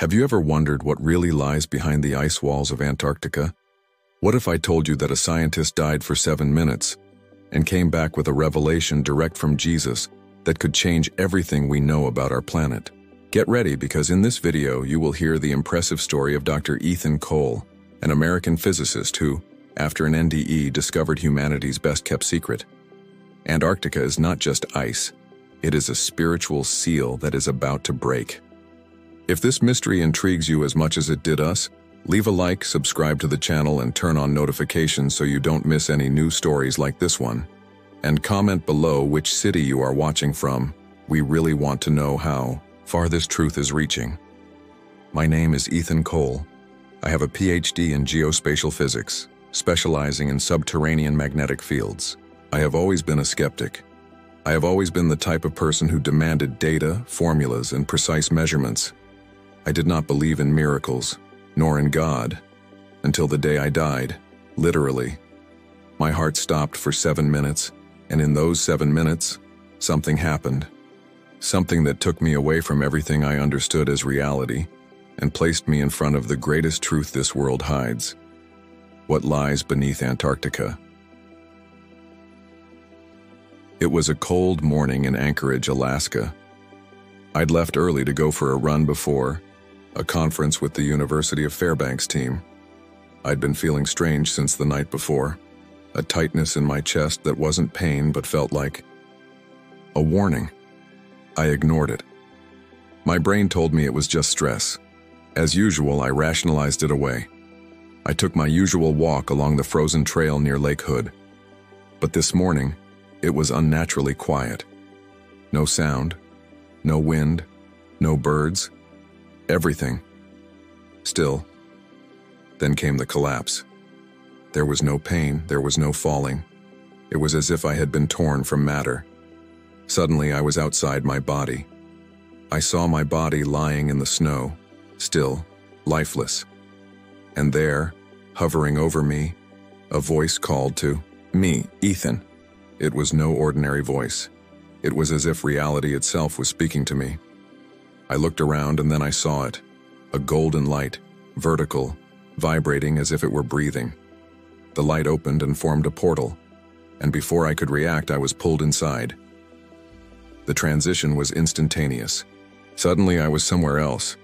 Have you ever wondered what really lies behind the ice walls of Antarctica? What if I told you that a scientist died for 7 minutes and came back with a revelation direct from Jesus that could change everything we know about our planet? Get ready, because in this video you will hear the impressive story of Dr. Ethan Cole, an American physicist who, after an NDE, discovered humanity's best-kept secret. Antarctica is not just ice, it is a spiritual seal that is about to break. If this mystery intrigues you as much as it did us, leave a like, subscribe to the channel, and turn on notifications so you don't miss any new stories like this one. And comment below which city you are watching from. We really want to know how far this truth is reaching. My name is Ethan Cole. I have a PhD in geospatial physics, specializing in subterranean magnetic fields. I have always been a skeptic. I have always been the type of person who demanded data, formulas, and precise measurements. I did not believe in miracles, nor in God, until the day I died, literally. My heart stopped for 7 minutes, and in those 7 minutes, something happened. Something that took me away from everything I understood as reality and placed me in front of the greatest truth this world hides: what lies beneath Antarctica. It was a cold morning in Anchorage, Alaska. I'd left early to go for a run before a conference with the University of Fairbanks team. I'd been feeling strange since the night before, a tightness in my chest that wasn't pain but felt like a warning. I ignored it. My brain told me it was just stress. As usual, I rationalized it away. I took my usual walk along the frozen trail near Lake Hood. But this morning, it was unnaturally quiet. No sound, no wind, no birds. Everything. Still. Then came the collapse. There was no pain, there was no falling. It was as if I had been torn from matter. Suddenly I was outside my body. I saw my body lying in the snow, still, lifeless. And there, hovering over me, a voice called to me, Ethan. It was no ordinary voice. It was as if reality itself was speaking to me. I looked around and then I saw it, a golden light, vertical, vibrating as if it were breathing. The light opened and formed a portal, and before I could react, I was pulled inside. The transition was instantaneous. Suddenly I was somewhere else,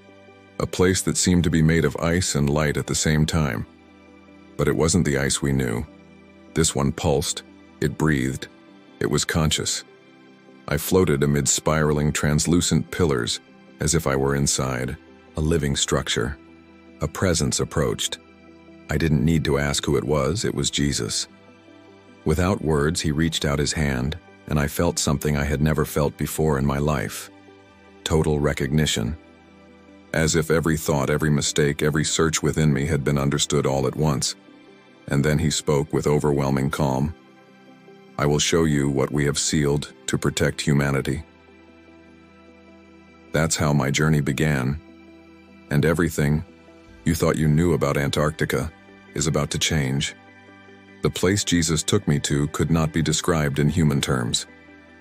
a place that seemed to be made of ice and light at the same time. But it wasn't the ice we knew. This one pulsed, it breathed, it was conscious. I floated amid spiraling, translucent pillars, as if I were inside a living structure. A presence approached. I didn't need to ask who it was Jesus. Without words, he reached out his hand, and I felt something I had never felt before in my life. Total recognition. As if every thought, every mistake, every search within me had been understood all at once. And then he spoke with overwhelming calm. I will show you what we have sealed to protect humanity. That's how my journey began. And everything you thought you knew about Antarctica is about to change. The place Jesus took me to could not be described in human terms.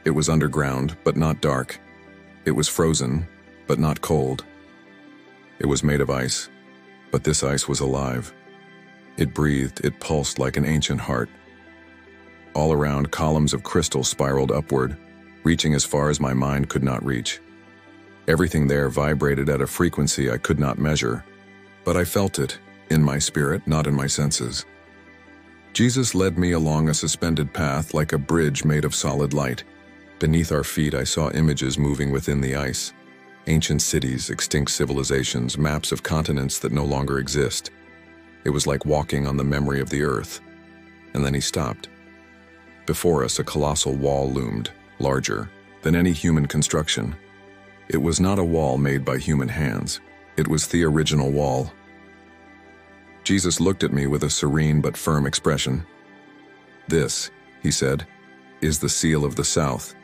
It was underground, but not dark. It was frozen, but not cold. It was made of ice, but this ice was alive. It breathed, it pulsed like an ancient heart. All around, columns of crystal spiraled upward, reaching as far as my mind could not reach. Everything there vibrated at a frequency I could not measure, but I felt it, in my spirit, not in my senses. Jesus led me along a suspended path like a bridge made of solid light. Beneath our feet I saw images moving within the ice. Ancient cities, extinct civilizations, maps of continents that no longer exist. It was like walking on the memory of the earth. And then he stopped. Before us, a colossal wall loomed, larger than any human construction. It was not a wall made by human hands. It was the original wall. Jesus looked at me with a serene but firm expression. "This," he said, "is the seal of the South.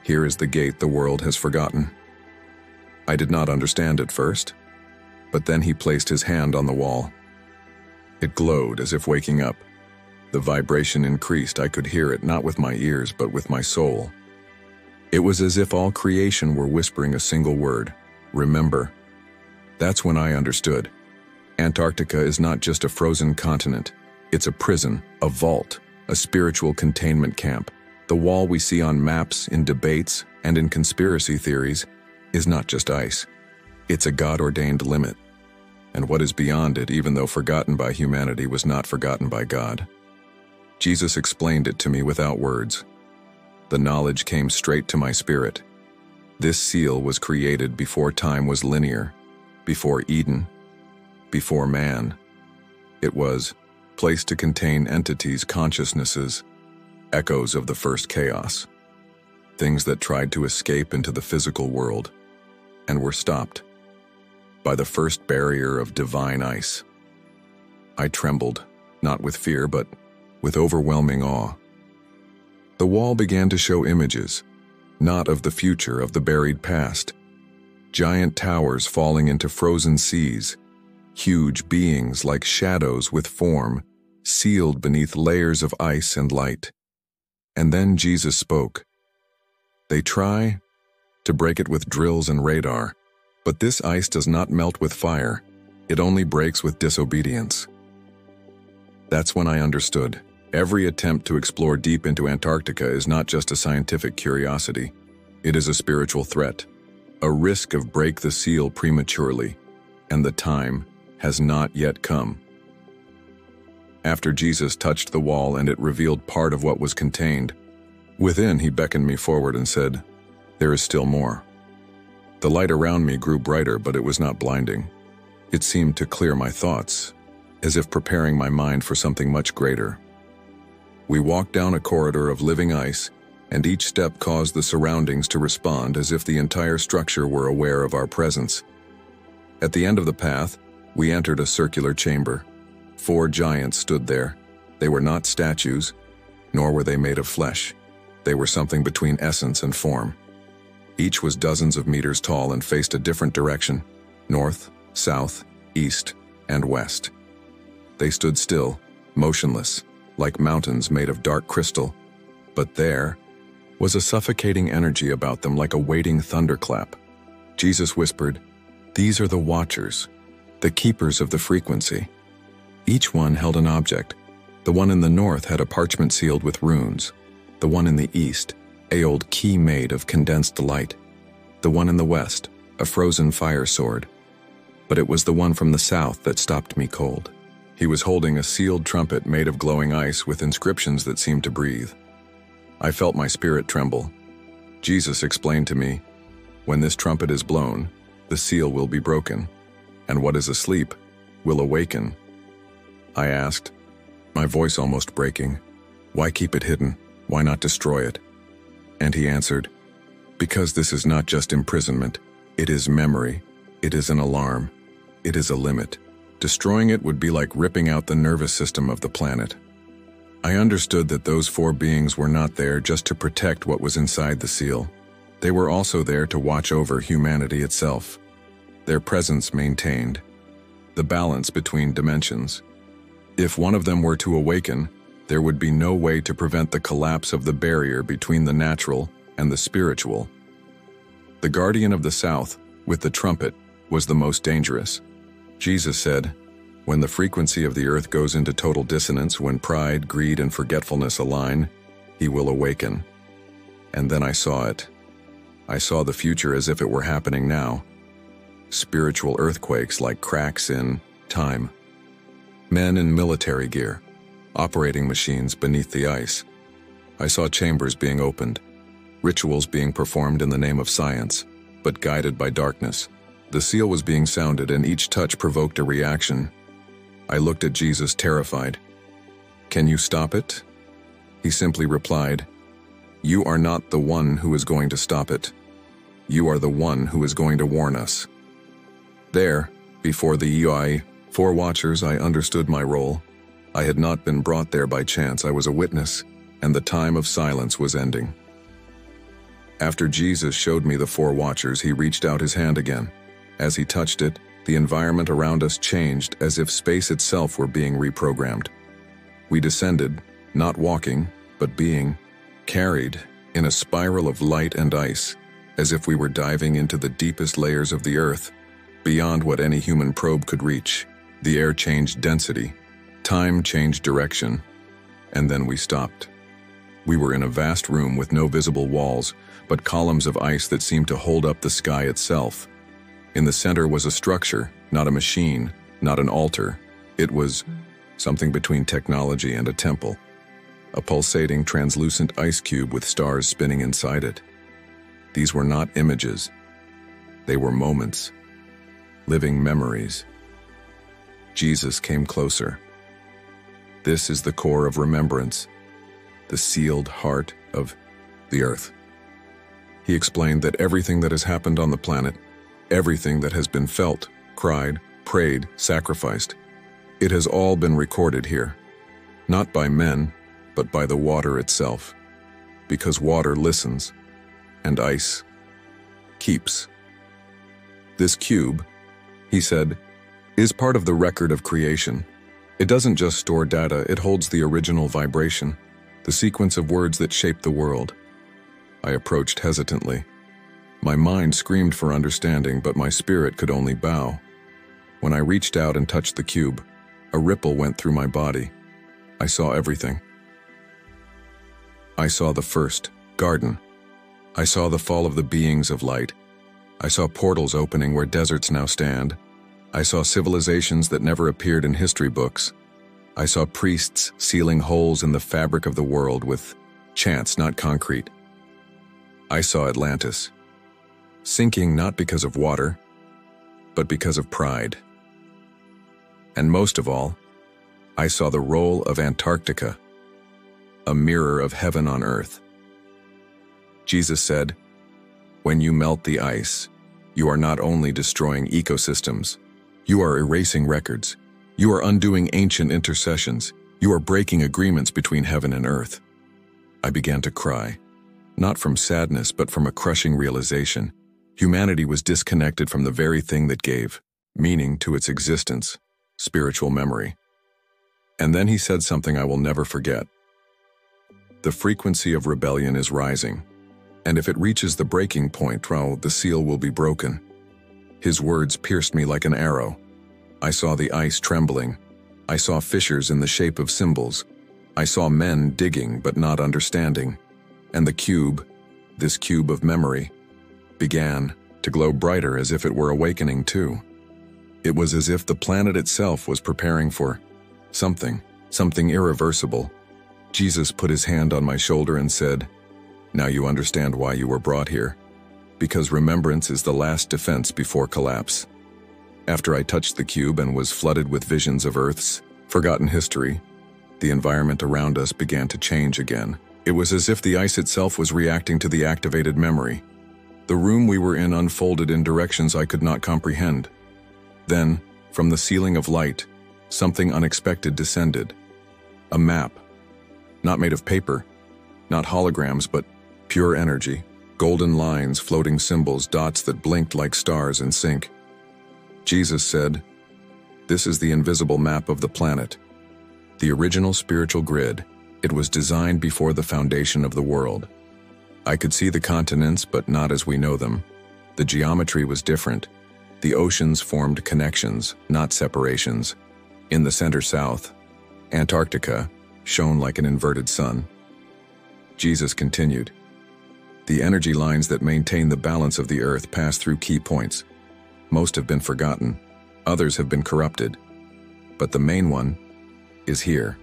Here is the gate the world has forgotten." I did not understand at first, but then he placed his hand on the wall. It glowed as if waking up. The vibration increased. I could hear it, not with my ears, but with my soul. It was as if all creation were whispering a single word: remember. That's when I understood. Antarctica is not just a frozen continent. It's a prison, a vault, a spiritual containment camp. The wall we see on maps, in debates, and in conspiracy theories is not just ice. It's a God-ordained limit. And what is beyond it, even though forgotten by humanity, was not forgotten by God. Jesus explained it to me without words. The knowledge came straight to my spirit. This seal was created before time was linear, before Eden, before man. It was placed to contain entities, consciousnesses, echoes of the first chaos, things that tried to escape into the physical world and were stopped by the first barrier of divine ice. I trembled, not with fear, but with overwhelming awe. The wall began to show images, not of the future, of the buried past. Giant towers falling into frozen seas, huge beings like shadows with form, sealed beneath layers of ice and light. And then Jesus spoke. They try to break it with drills and radar, but this ice does not melt with fire. It only breaks with disobedience. That's when I understood. Every attempt to explore deep into Antarctica is not just a scientific curiosity. It is a spiritual threat, a risk of break the seal prematurely, and the time has not yet come. After Jesus touched the wall and it revealed part of what was contained, within he beckoned me forward and said, "There is still more." The light around me grew brighter, but it was not blinding. It seemed to clear my thoughts, as if preparing my mind for something much greater. We walked down a corridor of living ice, and each step caused the surroundings to respond as if the entire structure were aware of our presence. At the end of the path, we entered a circular chamber. 4 giants stood there. They were not statues, nor were they made of flesh. They were something between essence and form. Each was dozens of meters tall and faced a different direction: north, south, east, and west. They stood still, motionless, like mountains made of dark crystal. But there was a suffocating energy about them, like a waiting thunderclap. Jesus whispered, "These are the watchers, the keepers of the frequency." Each one held an object. The one in the north had a parchment sealed with runes. The one in the east, an old key made of condensed light. The one in the west, a frozen fire sword. But it was the one from the south that stopped me cold. He was holding a sealed trumpet made of glowing ice with inscriptions that seemed to breathe. I felt my spirit tremble. Jesus explained to me, "When this trumpet is blown, the seal will be broken, and what is asleep will awaken." I asked, my voice almost breaking, "Why keep it hidden? Why not destroy it?" And he answered, "Because this is not just imprisonment. It is memory. It is an alarm. It is a limit. Destroying it would be like ripping out the nervous system of the planet." I understood that those 4 beings were not there just to protect what was inside the seal. They were also there to watch over humanity itself. Their presence maintained the balance between dimensions. If one of them were to awaken, there would be no way to prevent the collapse of the barrier between the natural and the spiritual. The guardian of the south, with the trumpet, was the most dangerous. Jesus said, "When the frequency of the earth goes into total dissonance, when pride, greed, and forgetfulness align, he will awaken." And then I saw it. I saw the future as if it were happening now. Spiritual earthquakes like cracks in time. Men in military gear, operating machines beneath the ice. I saw chambers being opened, rituals being performed in the name of science, but guided by darkness. The seal was being sounded, and each touch provoked a reaction. I looked at Jesus, terrified. "Can you stop it?" He simply replied, "You are not the one who is going to stop it. You are the one who is going to warn us." There, before the 4 watchers, I understood my role. I had not been brought there by chance. I was a witness, and the time of silence was ending. After Jesus showed me the 4 watchers, he reached out his hand again. As he touched it, the environment around us changed, as if space itself were being reprogrammed. We descended, not walking, but being carried in a spiral of light and ice, as if we were diving into the deepest layers of the earth. beyond what any human probe could reach. The air changed density, time changed direction, and then we stopped. We were in a vast room with no visible walls, but columns of ice that seemed to hold up the sky itself. In the center was a structure, not a machine, not an altar. It was something between technology and a temple. A pulsating, translucent ice cube with stars spinning inside it. These were not images. They were moments, living memories. Jesus came closer. This is the core of remembrance, the sealed heart of the earth. He explained that everything that has happened on the planet, everything that has been felt, cried, prayed, sacrificed, it has all been recorded here, not by men, but by the water itself, because water listens, and ice keeps. This cube, he said, is part of the record of creation. It doesn't just store data, it holds the original vibration, the sequence of words that shaped the world. I approached hesitantly. My mind screamed for understanding, but my spirit could only bow. When I reached out and touched the cube, a ripple went through my body. I saw everything. I saw the first garden. I saw the fall of the beings of light. I saw portals opening where deserts now stand. I saw civilizations that never appeared in history books. I saw priests sealing holes in the fabric of the world with chants, not concrete. I saw Atlantis, sinking not because of water, but because of pride. And most of all, I saw the role of Antarctica, a mirror of heaven on earth. Jesus said, "When you melt the ice, you are not only destroying ecosystems, you are erasing records. You are undoing ancient intercessions. You are breaking agreements between heaven and earth." I began to cry, not from sadness, but from a crushing realization. Humanity was disconnected from the very thing that gave meaning to its existence, spiritual memory. And then he said something I will never forget. The frequency of rebellion is rising, and if it reaches the breaking point, well, the seal will be broken. His words pierced me like an arrow. I saw the ice trembling. I saw fissures in the shape of symbols. I saw men digging but not understanding. And the cube, this cube of memory, began to glow brighter as if it were awakening too. It was as if the planet itself was preparing for something irreversible. Jesus put his hand on my shoulder and said, "Now you understand why you were brought here. Because remembrance is the last defense before collapse." After I touched the cube and was flooded with visions of Earth's forgotten history, the environment around us began to change again. It was as if the ice itself was reacting to the activated memory. The room we were in unfolded in directions I could not comprehend. Then, from the ceiling of light, something unexpected descended. A map, not made of paper, not holograms, but pure energy, golden lines, floating symbols, dots that blinked like stars in sync. Jesus said, "This is the invisible map of the planet, the original spiritual grid. It was designed before the foundation of the world." I could see the continents, but not as we know them. The geometry was different. The oceans formed connections, not separations. In the center south, Antarctica shone like an inverted sun. Jesus continued, "The energy lines that maintain the balance of the earth pass through key points. Most have been forgotten, others have been corrupted, but the main one is here."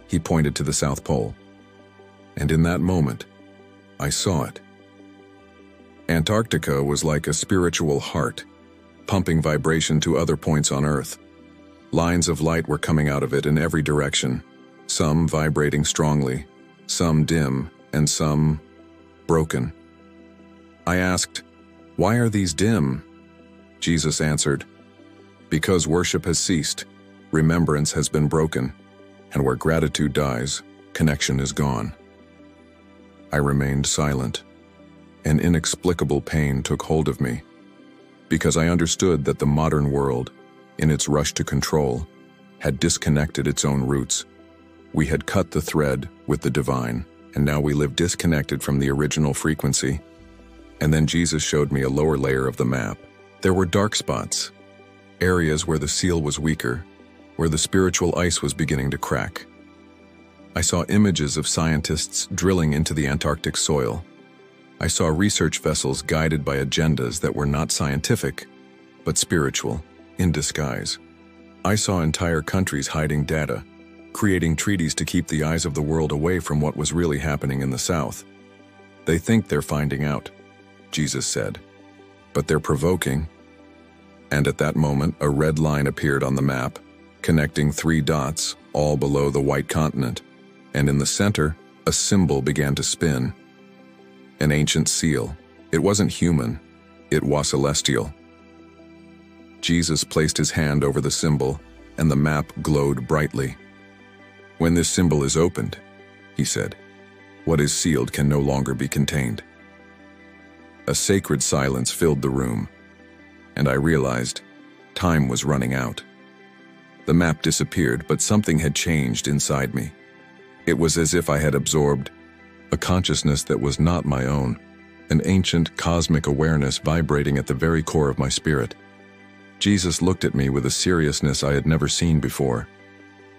He pointed to the South Pole, and in that moment, I saw it. Antarctica was like a spiritual heart, pumping vibration to other points on Earth. Lines of light were coming out of it in every direction, some vibrating strongly, some dim, and some broken. I asked, "Why are these dim?" Jesus answered, "Because worship has ceased, remembrance has been broken, and where gratitude dies, connection is gone." I remained silent. An inexplicable pain took hold of me, because I understood that the modern world, in its rush to control, had disconnected its own roots. We had cut the thread with the divine, and now we live disconnected from the original frequency. And then Jesus showed me a lower layer of the map, There were dark spots, areas where the seal was weaker, where the spiritual ice was beginning to crack. I saw images of scientists drilling into the Antarctic soil. I saw research vessels guided by agendas that were not scientific, but spiritual, in disguise. I saw entire countries hiding data, creating treaties to keep the eyes of the world away from what was really happening in the South. They think they're finding out, Jesus said, but they're provoking. And at that moment, a red line appeared on the map, connecting 3 dots, all below the white continent, and in the center, a symbol began to spin. An ancient seal. It wasn't human, it was celestial. Jesus placed his hand over the symbol, and the map glowed brightly. When this symbol is opened, he said, what is sealed can no longer be contained. A sacred silence filled the room, and I realized time was running out. The map disappeared, but something had changed inside me. It was as if I had absorbed a consciousness that was not my own, an ancient cosmic awareness vibrating at the very core of my spirit. Jesus looked at me with a seriousness I had never seen before.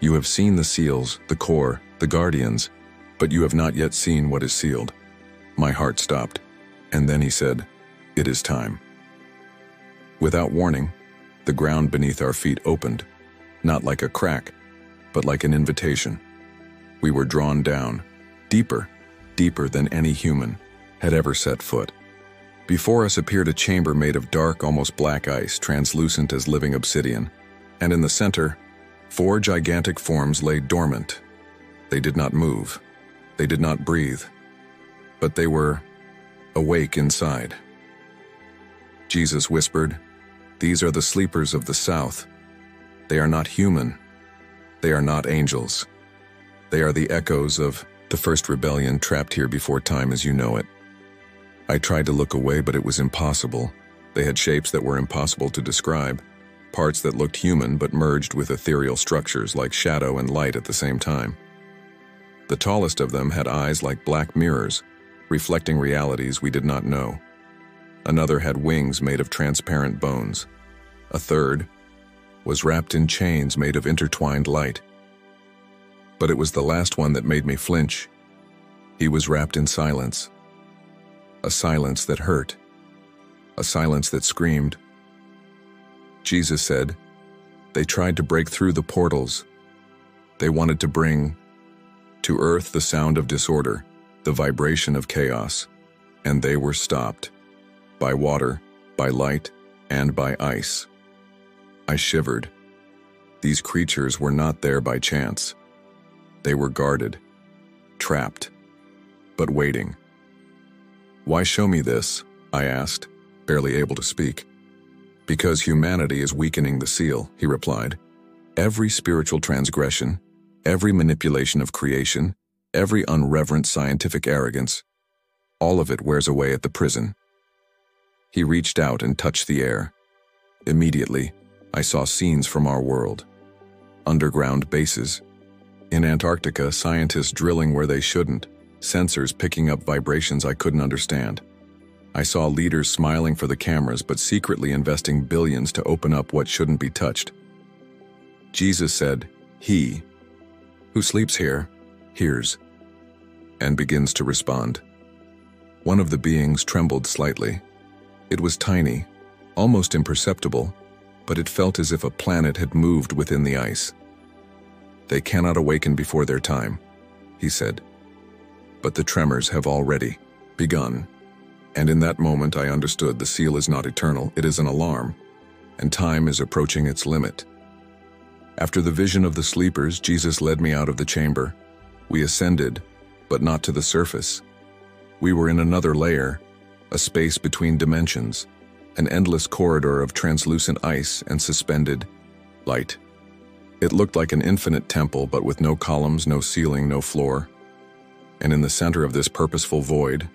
You have seen the seals, the core, the guardians, but you have not yet seen what is sealed. My heart stopped, and then he said, it is time. Without warning, the ground beneath our feet opened, not like a crack, but like an invitation. We were drawn down, deeper than any human had ever set foot. Before us appeared a chamber made of dark, almost black ice, translucent as living obsidian, and in the center, 4 gigantic forms lay dormant. They did not move, they did not breathe, but they were awake inside. Jesus whispered, these are the sleepers of the South. They are not human. They are not angels. They are the echoes of the first rebellion trapped here before time as you know it. I tried to look away, but it was impossible. They had shapes that were impossible to describe, parts that looked human but merged with ethereal structures like shadow and light at the same time. The tallest of them had eyes like black mirrors, reflecting realities we did not know. Another had wings made of transparent bones. A third was wrapped in chains made of intertwined light. But it was the last one that made me flinch. He was wrapped in silence. A silence that hurt. A silence that screamed. Jesus said, they tried to break through the portals. They wanted to bring to earth the sound of disorder, the vibration of chaos, and they were stopped by water, by light, and by ice. I shivered. These creatures were not there by chance. They were guarded, trapped, but waiting. Why show me this? I asked, barely able to speak. Because humanity is weakening the seal, he replied. Every spiritual transgression, every manipulation of creation, every unreverent scientific arrogance, all of it wears away at the prison. He reached out and touched the air. Immediately, I saw scenes from our world. Underground bases. In Antarctica, scientists drilling where they shouldn't, sensors picking up vibrations I couldn't understand. I saw leaders smiling for the cameras but secretly investing billions to open up what shouldn't be touched. Jesus said, he who sleeps here, hears, and begins to respond. One of the beings trembled slightly. It was tiny, almost imperceptible, but it felt as if a planet had moved within the ice. They cannot awaken before their time, he said. But the tremors have already begun. And in that moment I understood the seal is not eternal, it is an alarm, and time is approaching its limit. After the vision of the sleepers, Jesus led me out of the chamber. We ascended, but not to the surface. We were in another layer, a space between dimensions, an endless corridor of translucent ice and suspended light. It looked like an infinite temple, but with no columns, no ceiling, no floor. And in the center of this purposeful void,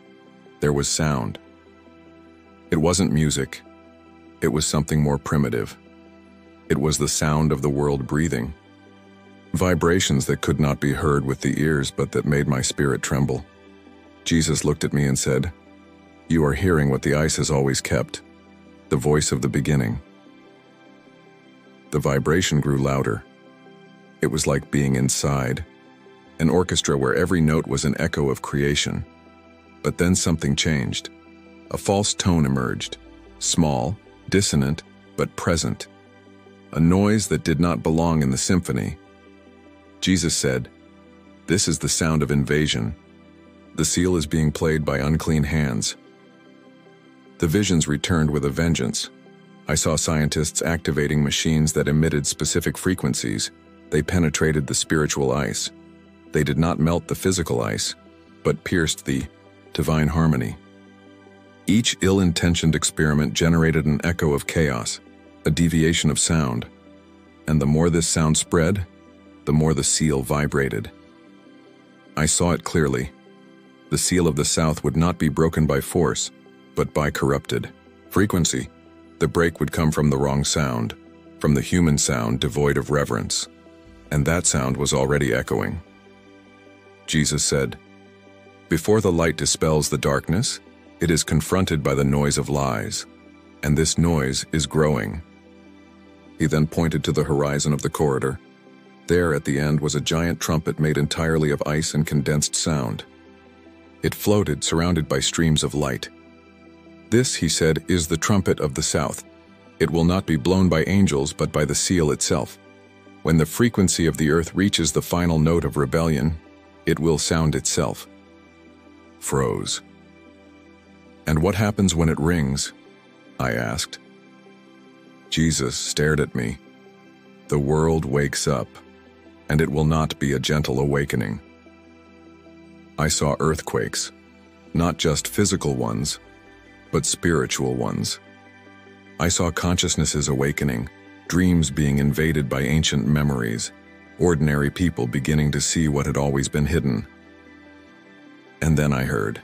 there was sound. It wasn't music. It was something more primitive. It was the sound of the world breathing. Vibrations that could not be heard with the ears, but that made my spirit tremble. Jesus looked at me and said, "You are hearing what the ice has always kept. the voice of the beginning. The vibration grew louder. It was like being inside an orchestra where every note was an echo of creation. But then something changed. A false tone emerged, small, dissonant, but present. A noise that did not belong in the symphony. Jesus said, "This is the sound of invasion. The seal is being played by unclean hands." The visions returned with a vengeance. I saw scientists activating machines that emitted specific frequencies. They penetrated the spiritual ice. They did not melt the physical ice, but pierced the divine harmony. Each ill-intentioned experiment generated an echo of chaos, a deviation of sound. And the more this sound spread, the more the seal vibrated. I saw it clearly. The seal of the South would not be broken by force, but by corrupted frequency. The break would come from the wrong sound, from the human sound devoid of reverence. And that sound was already echoing. Jesus said, "Before the light dispels the darkness, it is confronted by the noise of lies, and this noise is growing." He then pointed to the horizon of the corridor. There at the end was a giant trumpet made entirely of ice and condensed sound. It floated, surrounded by streams of light. "This," he said, "is the trumpet of the South. It will not be blown by angels, but by the seal itself. When the frequency of the earth reaches the final note of rebellion, it will sound itself." Froze. "And what happens when it rings?" I asked. Jesus stared at me. "The world wakes up, and it will not be a gentle awakening." I saw earthquakes, not just physical ones, but spiritual ones. I saw consciousnesses awakening, dreams being invaded by ancient memories, ordinary people beginning to see what had always been hidden. And then I heard.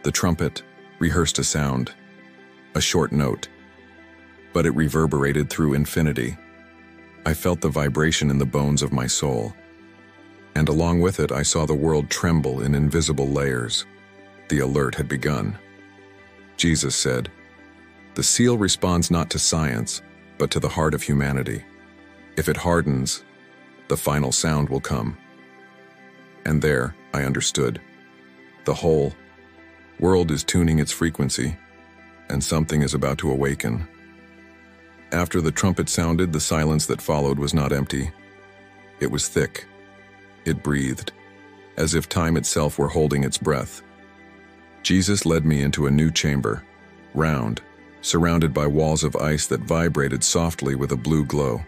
The trumpet rehearsed a sound, a short note, but it reverberated through infinity. I felt the vibration in the bones of my soul. And along with it, I saw the world tremble in invisible layers. The alert had begun. Jesus said, "The seal responds not to science, but to the heart of humanity. If it hardens, the final sound will come." And there, I understood. The whole world is tuning its frequency, and something is about to awaken. After the trumpet sounded, the silence that followed was not empty. It was thick. It breathed, as if time itself were holding its breath. Jesus led me into a new chamber, round, surrounded by walls of ice that vibrated softly with a blue glow.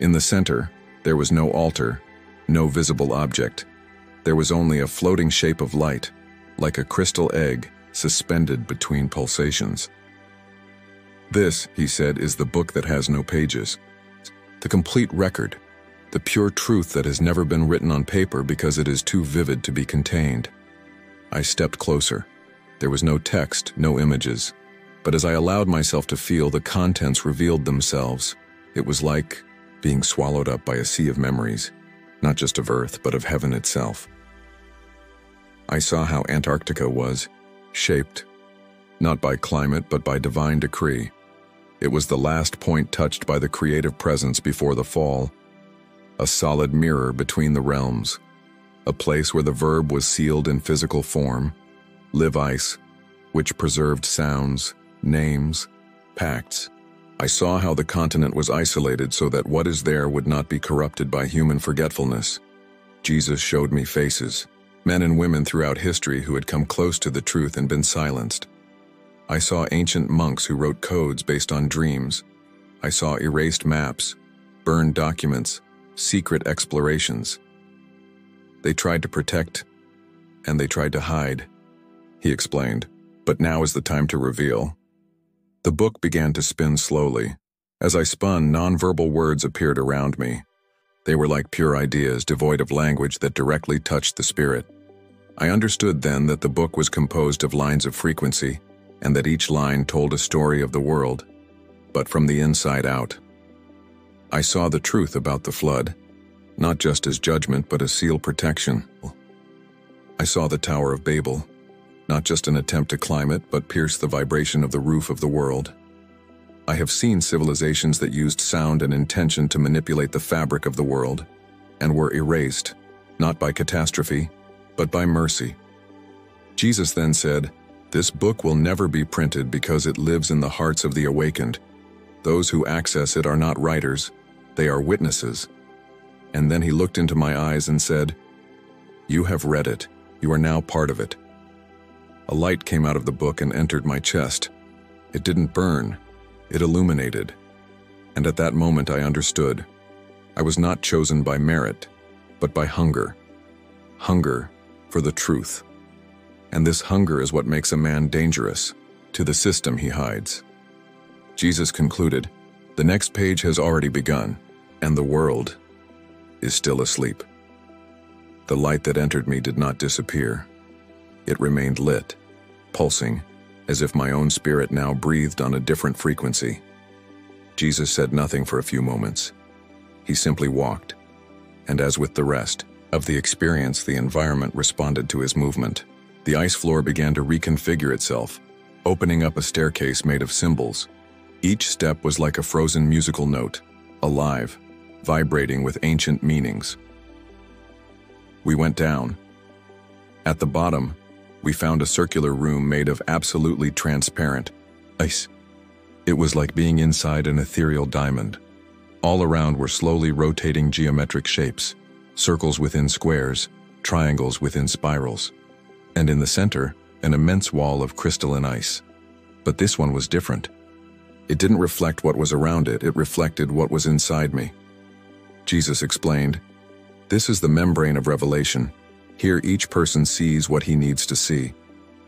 In the center, there was no altar, no visible object. There was only a floating shape of light, like a crystal egg suspended between pulsations. "This," he said, "is the book that has no pages. The complete record, the pure truth that has never been written on paper because it is too vivid to be contained." I stepped closer. There was no text, no images. But as I allowed myself to feel, the contents revealed themselves. It was like being swallowed up by a sea of memories, not just of Earth, but of heaven itself. I saw how Antarctica was shaped, not by climate, but by divine decree. It was the last point touched by the creative presence before the fall, a solid mirror between the realms, a place where the verb was sealed in physical form, live ice, which preserved sounds, names, pacts. I saw how the continent was isolated so that what is there would not be corrupted by human forgetfulness. Jesus showed me faces, men and women throughout history who had come close to the truth and been silenced. I saw ancient monks who wrote codes based on dreams. I saw erased maps, burned documents, secret explorations. They tried to protect, and they tried to hide, he explained, but now is the time to reveal. The book began to spin slowly. As I spun, nonverbal words appeared around me. They were like pure ideas, devoid of language that directly touched the spirit. I understood then that the book was composed of lines of frequency, and that each line told a story of the world, but from the inside out. I saw the truth about the flood, not just as judgment, but as seal protection. I saw the Tower of Babel, not just an attempt to climb it, but pierce the vibration of the roof of the world. I have seen civilizations that used sound and intention to manipulate the fabric of the world, and were erased, not by catastrophe, but by mercy. Jesus then said, "This book will never be printed because it lives in the hearts of the awakened. Those who access it are not writers, they are witnesses." And then he looked into my eyes and said, "You have read it. You are now part of it." A light came out of the book and entered my chest. It didn't burn. It illuminated. And at that moment I understood. I was not chosen by merit, but by hunger. Hunger for the truth. And this hunger is what makes a man dangerous to the system he hides. Jesus concluded, "The next page has already begun, and the world is still asleep." The light that entered me did not disappear. It remained lit, pulsing, as if my own spirit now breathed on a different frequency. Jesus said nothing for a few moments. He simply walked, and as with the rest of the experience, the environment responded to his movement. The ice floor began to reconfigure itself, opening up a staircase made of symbols. Each step was like a frozen musical note, alive, vibrating with ancient meanings. We went down. At the bottom, we found a circular room made of absolutely transparent ice. It was like being inside an ethereal diamond. All around were slowly rotating geometric shapes, circles within squares, triangles within spirals. And in the center, an immense wall of crystalline ice. But this one was different. It didn't reflect what was around it, it reflected what was inside me. Jesus explained, "This is the membrane of revelation. Here each person sees what he needs to see.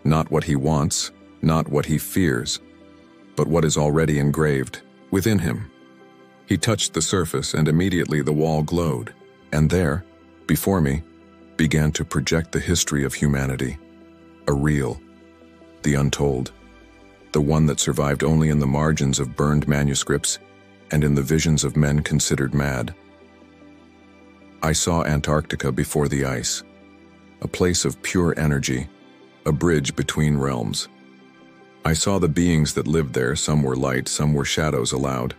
Not what he wants, not what he fears, but what is already engraved within him." He touched the surface and immediately the wall glowed. And there, before me, began to project the history of humanity. A real, the untold, the one that survived only in the margins of burned manuscripts and in the visions of men considered mad. I saw Antarctica before the ice, a place of pure energy, a bridge between realms. I saw the beings that lived there, some were light, some were shadows allowed.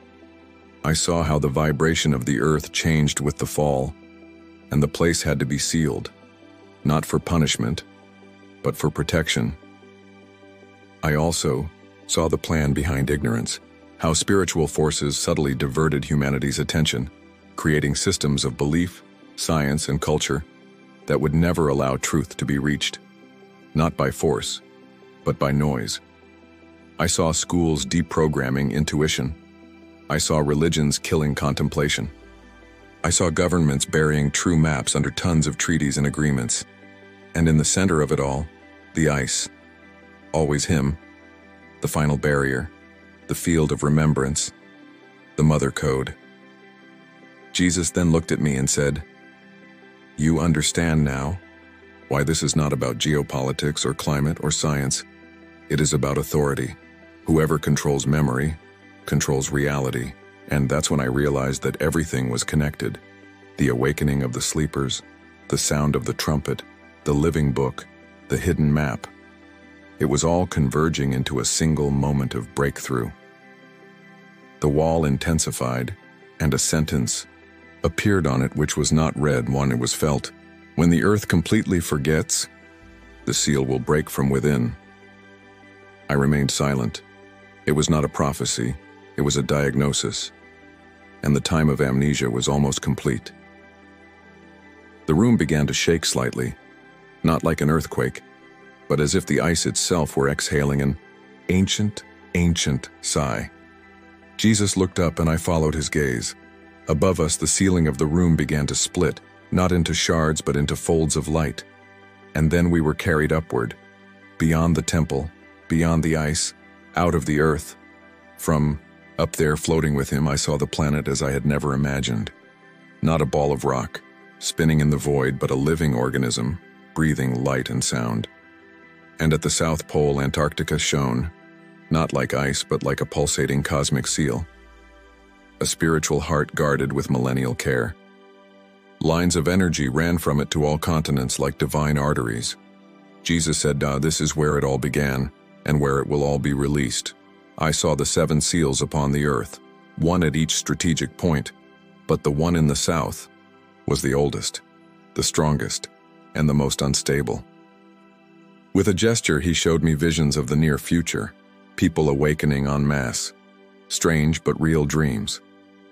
I saw how the vibration of the earth changed with the fall, and the place had to be sealed, not for punishment, but for protection. I also saw the plan behind ignorance, how spiritual forces subtly diverted humanity's attention, creating systems of belief, science, and culture that would never allow truth to be reached, not by force, but by noise. I saw schools deprogramming intuition. I saw religions killing contemplation. I saw governments burying true maps under tons of treaties and agreements. And in the center of it all, the ice. Always him, the final barrier, the field of remembrance, the mother code. Jesus then looked at me and said, "You understand now why this is not about geopolitics or climate or science. It is about authority. Whoever controls memory, controls reality." And that's when I realized that everything was connected. The awakening of the sleepers, the sound of the trumpet, the living book, the hidden map. It was all converging into a single moment of breakthrough. The wall intensified, and a sentence appeared on it which was not read, one it was felt. "When the earth completely forgets, the seal will break from within." I remained silent. It was not a prophecy, it was a diagnosis. And the time of amnesia was almost complete. The room began to shake slightly, not like an earthquake, but as if the ice itself were exhaling an ancient, ancient sigh. Jesus looked up and I followed his gaze. Above us, the ceiling of the room began to split, not into shards but into folds of light. And then we were carried upward, beyond the temple, beyond the ice, out of the earth. From up there, floating with him, I saw the planet as I had never imagined. Not a ball of rock, spinning in the void, but a living organism, breathing light and sound. And at the South Pole, Antarctica shone, not like ice, but like a pulsating cosmic seal. A spiritual heart guarded with millennial care. Lines of energy ran from it to all continents like divine arteries. Jesus said, this is where it all began, and where it will all be released. I saw the 7 seals upon the earth, one at each strategic point, but the one in the south was the oldest, the strongest, and the most unstable. With a gesture, he showed me visions of the near future, people awakening en masse, strange but real dreams,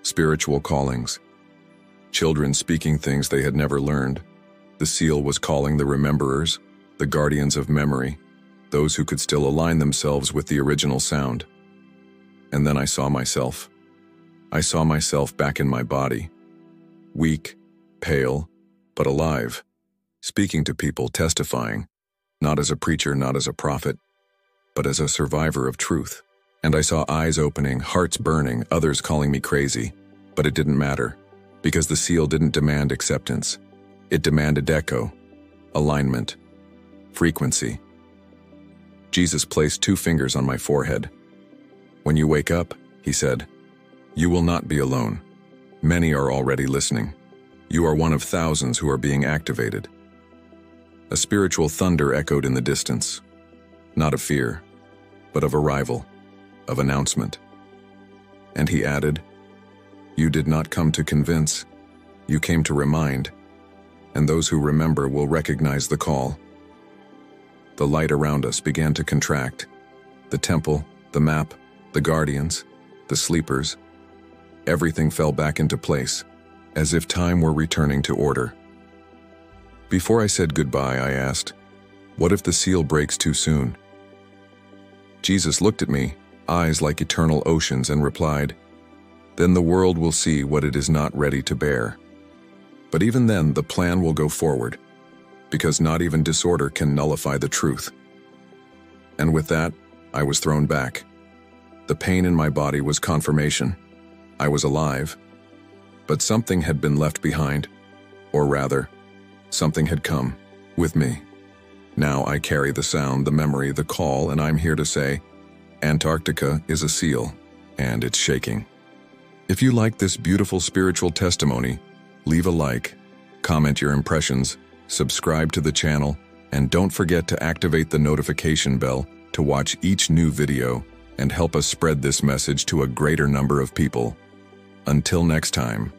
spiritual callings, children speaking things they had never learned. The seal was calling the rememberers, the guardians of memory, those who could still align themselves with the original sound. And then I saw myself. I saw myself back in my body, weak, pale, but alive, speaking to people, testifying, not as a preacher, not as a prophet, but as a survivor of truth. And I saw eyes opening, hearts burning, others calling me crazy, but it didn't matter, because the seal didn't demand acceptance. It demanded echo, alignment, frequency. Jesus placed 2 fingers on my forehead. When you wake up, he said, you will not be alone. Many are already listening. You are one of thousands who are being activated. A spiritual thunder echoed in the distance, not of fear, but of arrival, of announcement. And he added, you did not come to convince, you came to remind, and those who remember will recognize the call. The light around us began to contract. The temple, the map, the guardians, the sleepers, everything fell back into place, as if time were returning to order. Before I said goodbye, I asked, what if the seal breaks too soon? Jesus looked at me, eyes like eternal oceans, and replied, then the world will see what it is not ready to bear. But even then, the plan will go forward, because not even disorder can nullify the truth. And with that, I was thrown back. The pain in my body was confirmation. I was alive, but something had been left behind, or rather, something had come with me. Now I carry the sound, the memory, the call, and I'm here to say, Antarctica is a seal, and it's shaking. If you like this beautiful spiritual testimony, leave a like, comment your impressions, subscribe to the channel, and don't forget to activate the notification bell to watch each new video and help us spread this message to a greater number of people. Until next time.